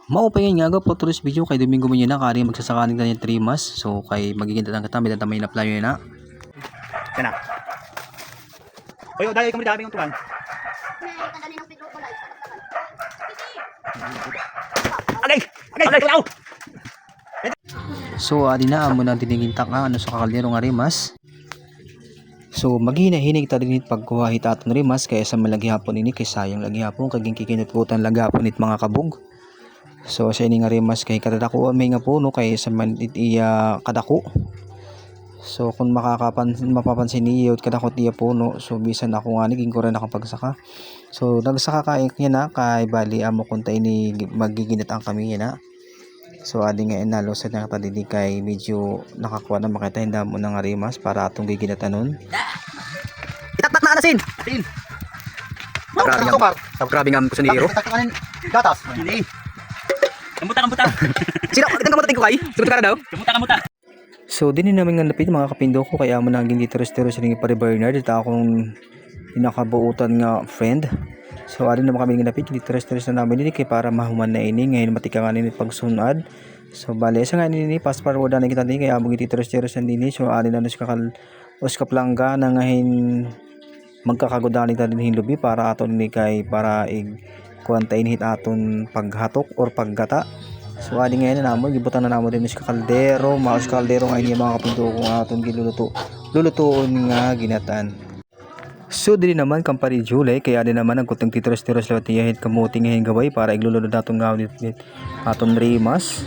Mao pa yan nga po tulis video kay Domingo man yun na kari magsasakanin kanya 3 mas. So kay magiging datang kata may may na playo na. Kana. Oy, dahil kami dami ng tuwan. Agay! Agay! Agay! So adi na amo na dinigintak nga ano sa kakaldero nga rimas. So maghinahinig ta dinit pagkuha hita aton rimas kaya sa malagi hapon ini kay sayang lagi hapon kaging kikinututan lagi hapon it mga kabug. So sa ini nga rimas kay kadako may nga puno kay sa man iya kadako. So kung mapapansin niyo kadako iya puno so bisan ako nga naging ko rin nakapagsaka. So nagsaka kay na kay bali amo kunta ini magiginat ang kami na. So adi nga inalo sa nga tadidi kay medyo nakakuha na makita hinda mo ng rimas para atong giginatanon. Itaktak na anasin. Tin. Grabe nga gusto ni Hero. Gatas. Hindi. Kamuta. Sino? Kitang kamuta ko kay? Sugot ka na daw? Kamuta. So din namin nga napit mga kapindo ko kaya mo naging diteros-teros ring pare Bernard ita akong pinakabuutan nga friend. So ari na kami nga napit diteros-teros na namin kay para mahuman na ini ngayon matika nga ni pagsunad. So bale sa nga ni pass forward na kita din kaya mo diteros-teros din so ari na nos kaplangga na ngahin magkakagudan ta din lubi para aton ni kay para kuantain hit aton paghatok or paggata. So adi ngayon na namon gibutan na namon din sa kaldero, maos kaldero nga ini mga kapindo kung aton lulutuon nga ginatan. So dili naman kampari July kaya din naman ang kutang titros-titros lawat iyahit kamuti ngayon gaway para iglulunod natong gaw dit aton rimas.